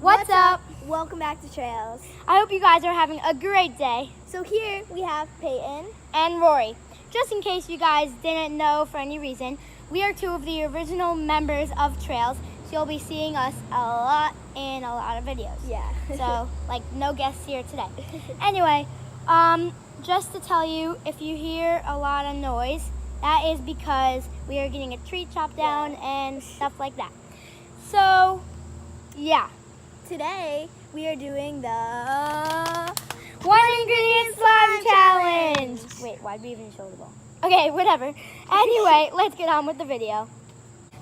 What's up? Welcome back to Trails. I hope you guys are having a great day. So here we have Peyton and Rory. Just in case you guys didn't know for any reason, we are two of the original members of Trails, so you'll be seeing us a lot in a lot of videos. Yeah. So, like, no guests here today. Anyway, just to tell you, if you hear a lot of noise, that is because we are getting a tree chopped down and stuff like that. So, yeah. Today we are doing the One ingredient slime challenge. Wait, why'd we even show the ball? Okay, whatever. Anyway, let's get on with the video.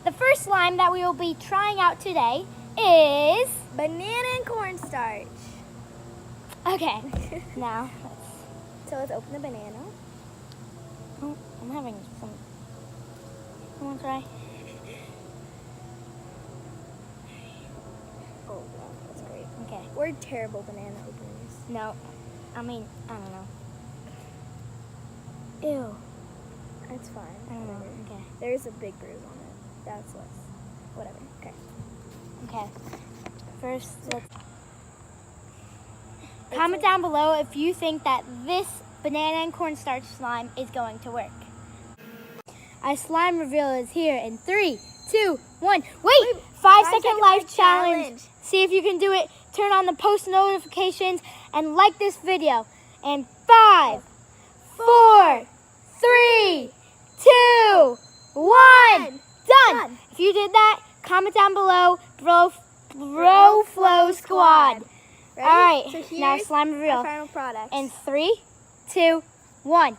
The first slime that we will be trying out today is banana and cornstarch. Okay. Now, let's open the banana. oh, I'm having some. You want to try? Oh, wow, that's great. Okay. We're terrible banana openers. No, I don't know. Ew. That's fine. I don't know. Whatever. Okay. There's a big bruise on it. That's less. Whatever. Okay. Okay. First, let's comment down below if you think that this banana and cornstarch slime is going to work. Our slime reveal is here in 3, 2, 1. Wait! 5-second life challenge. See if you can do it. Turn on the post notifications and like this video. And 5, 4, 3, 2, 1. Done. If you did that, comment down below. Bro Flow Squad. Ready? All right. So here's now slime reveal. our final product. And 3, 2, 1.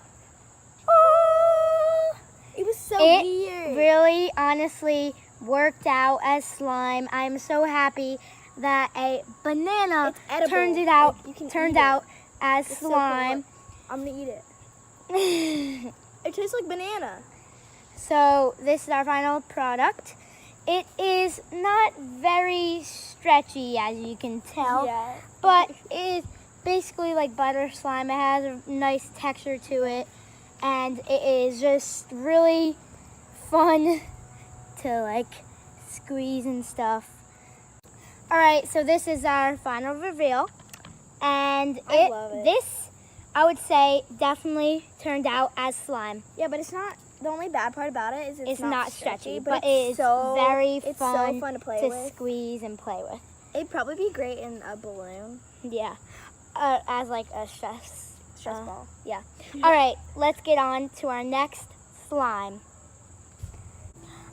It was so It weird. really, honestly, worked out as slime. I'm so happy that a banana It's edible. turned Like, you can turned eat it. out as It's so cool. slime. I'm gonna eat it. It tastes like banana. So this is our final product. It is not very stretchy, as you can tell, Yeah. but it is basically like butter slime. It has a nice texture to it, and it is just really fun to like squeeze and stuff. All right, so this is our final reveal, and I love it. This, I would say, definitely turned out as slime. Yeah, but it's not. The only bad part about it is It's not stretchy, but it's it is very it's fun, so fun to play to with. squeeze and play with. It'd probably be great in a balloon. Yeah, as like a stress Ball. Yeah. All right, let's get on to our next slime.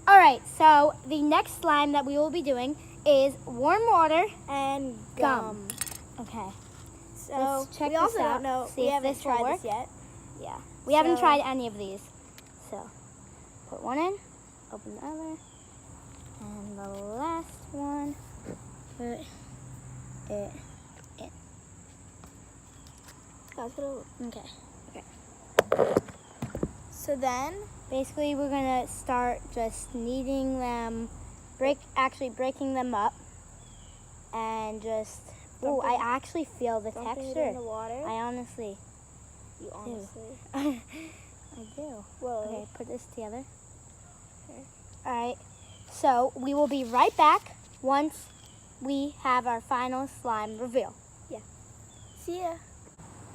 All right, so the next slime that we will be doing is warm water. And Gum. gum. Okay. So Let's check we also this out, don't know. see We if haven't this will tried work. this yet. Yeah. We haven't So- tried any of these. So, put one in, open the other, and the last one, put it in. That's what it Okay. So then, Basically, we're gonna start just kneading them, breaking them up, and just. Oh, I actually feel the dumping it texture. in the water. I honestly, You honestly. I do. Whoa. Okay, put this together. Okay. All right. So we will be right back once we have our final slime reveal. See ya.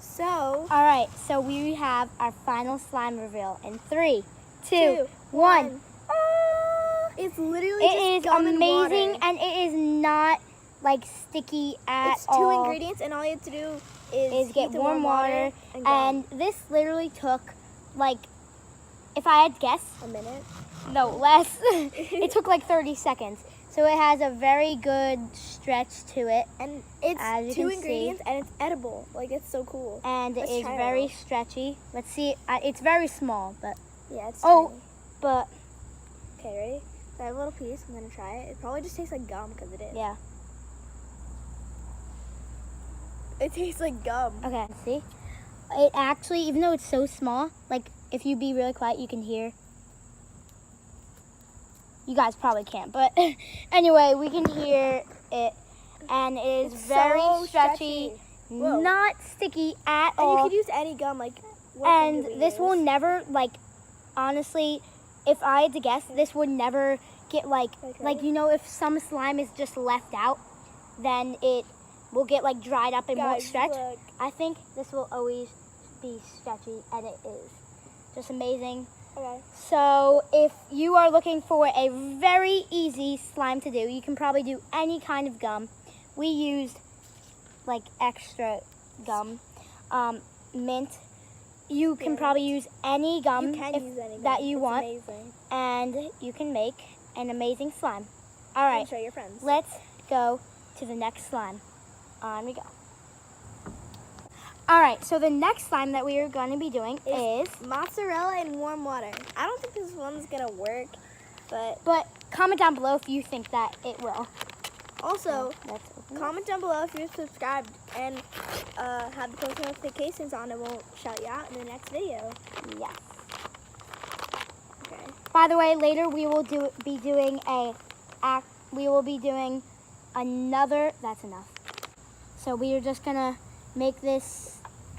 So. All right. So we have our final slime reveal in 3, 2, 1. It's literally It just is gum and amazing, water. and it is not like sticky at It's 2 all. ingredients, and all you have to do is Is get heat the warm water, and gum. and this literally took like, if I had guessed, A minute. no less. It took like 30 seconds. So it has a very good stretch to it, And it's As you 2 can ingredients, and it's edible. Like, it's so cool. and it Let's is try it very all. stretchy. Let's see. It's very small, but Yeah, it's Oh. tiny. but Okay, ready? So I have a little piece. I'm going to try it. It probably just tastes like gum because it is. yeah. It tastes like gum. Okay. See, it actually, even though it's so small, like if you be really quiet, you can hear. You guys probably can't, but anyway, we can hear it, and it is It's very so stretchy, Whoa. not sticky at And all. you could use any gum, like, what gum And do we this will use? never, like, honestly, if I had to guess, this would never get, like, Okay. you know, if some slime is just left out, then it will get like dried up and won't Guys, stretch. look. I think this will always be stretchy, and it is. Just amazing. Okay. So if you are looking for a very easy slime to do, you can probably do any kind of gum. We used like extra gum, mint. You can Yeah. probably use any gum You can use any that gum. you It's want, amazing. and you can make an amazing slime. All And right, show your friends. let's go to the next slime. On we go. All right, so the next slime that we are going to be doing is, Mozzarella in warm water. I don't think this one's gonna work, but comment down below if you think that it will. also Let's open it. comment down below if you're subscribed and have the post notifications on. It won't shout you out in the next video. Yes. Okay. By the way, later we will be doing another. That's enough. So we are just gonna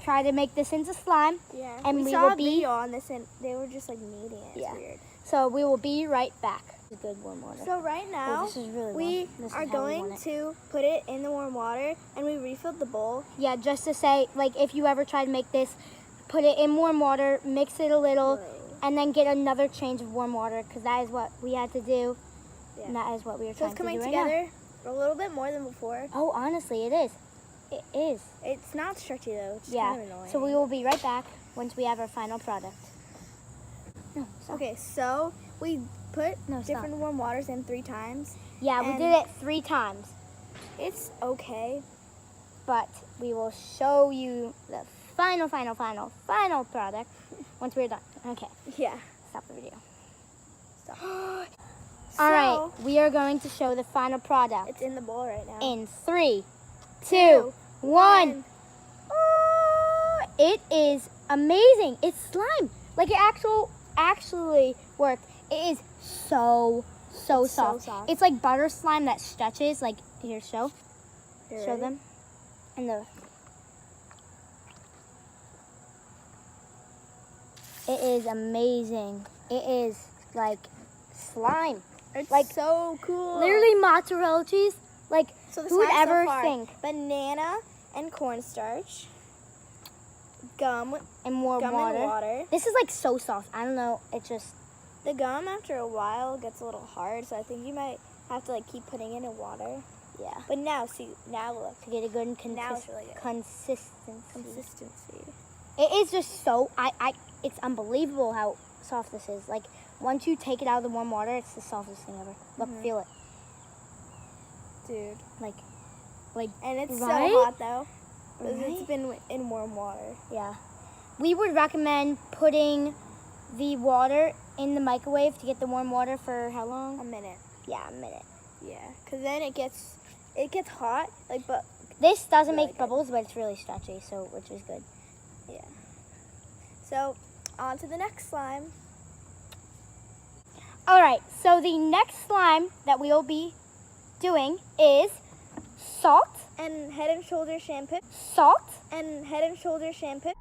try to make this into slime. Yeah. And we we saw will a be- video on this and they were just like kneading it. It's Yeah. weird. So we will be right back. It's good warm water. So right now this is really we warm. This is are how we going want it. to put it in the warm water, and we refilled the bowl. Yeah, just to say, like, if you ever try to make this, put it in warm water, mix it a little, and then get another change of warm water, because that is what we had to do. Yeah. And that is what we are So trying it's to do coming right now. together a little bit more than before. Oh, honestly, it is. It is. It's not stretchy though. It's Yeah. kind of annoying. So we will be right back once we have our final product. No, stop. Okay, so we put No, stop. different warm waters in 3 times. Yeah, we And- did it 3 times, It's okay. but we will show you the final product once we're done. Okay, Yeah. stop the video. Stop. All right, we are going to show the final product It's in the bowl right now. in 3, 2, 1. Oh, it is amazing. It's slime. Like it actually worked. It is so It's so soft. soft. It's like butter slime that stretches. Like here, show You show ready? them. And it is amazing. It is like slime. It's like, so cool. Literally mozzarella cheese. Like So the who would slimes so ever far, think? banana and cornstarch, gum, And more gum water. and water. This is like so soft. I don't know. It just The gum after a while gets a little hard, so I think you might have to like keep putting it in water. yeah. But now, see, now look, To get a good Now it's really good. consistency. consistency. It is just so it's unbelievable how soft this is. Like once you take it out of the warm water, it's the softest thing ever. Look, Mhm. feel it. Dude. Like And it's Right? so hot though. 'Cause Right? It's been in warm water. yeah. We would recommend putting the water in the microwave to get the warm water for how long? A minute. Yeah, a minute. Yeah. Because then it gets hot, like, but This doesn't Really make good. bubbles, but it's really stretchy, so which is good. yeah. So, on to the next slime. All right, so the next slime that we will be doing is salt, And Head and Shoulder shampoo. salt, And Head and Shoulder shampoo.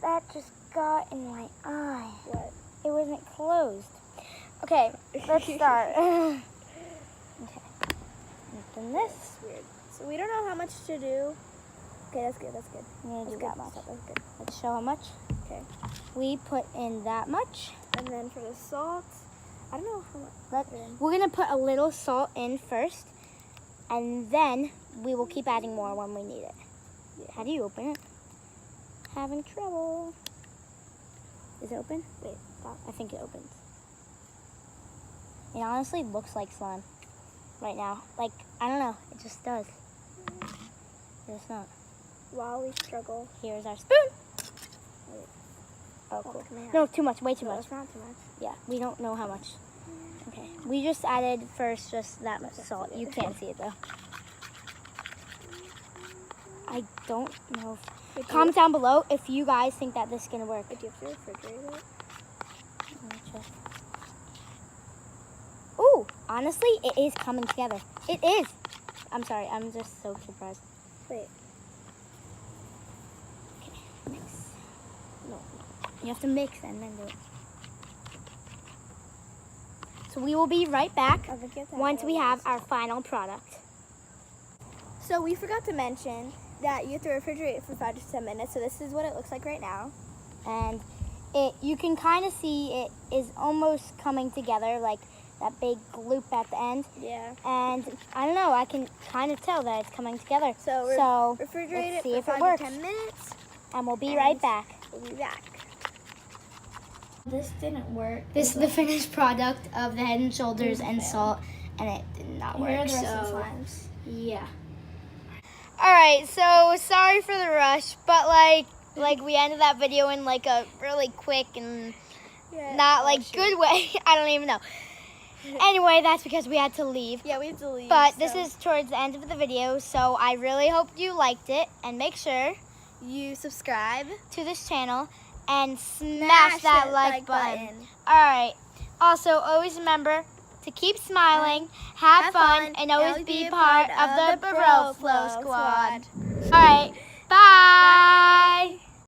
that just got in my eye. What? It wasn't closed. Okay, let's start. Okay, open this. That's weird. So we don't know how much to do. Okay, that's good. That's good. I'm gonna do That's good. that much. That's good. Let's show how much. Okay. We put in that much. And then for the salt, I don't know how much. We're gonna put a little salt in first, and then we will keep adding more when we need it. Yeah. How do you open it? Having trouble. Is it open? Wait, stop. I think it opens. It honestly looks like slime right now. Like, I don't know. It just does. It's not. While we struggle. Here's our spoon. Wait. Oh, What cool. can I have? No, too much. Way too No, much. it's not too much. Yeah, we don't know how much. Okay. We just added first just that much salt. You can't see it though. I don't know. Wait, Comment down below if you guys think that this is gonna work. Do you have to refrigerate it? Let me check. Ooh, honestly, it is coming together. It is. I'm sorry, I'm just so surprised. Wait. Okay, mix. No, you have to mix and then do it. So we will be right back Oh, look at that. once we have our final product. So we forgot to mention that you have to refrigerate it for 5 to 10 minutes. So this is what it looks like right now. And you can kind of see it is almost coming together, like that big gloop at the end. Yeah. And I don't know, I can kind of tell that it's coming together. So refrigerate let's see it if for it 5 works. to 10 minutes. And we'll be And right back. We'll be back. This didn't work. This is the finished product of the Head and Shoulders and salt, and it did not Here are work. the rest of the So slimes. yeah. All right, so sorry for the rush, but like we ended that video in like a really quick and Yeah. not Oh, like shoot. good way. I don't even know. Anyway, that's because we had to leave. Yeah, we have to leave. But this so is towards the end of the video, so I really hope you liked it, and make sure you subscribe. to this channel and smash that like button. All right. Also, always remember to keep smiling, have fun, and always be part of the Bro Flow Squad.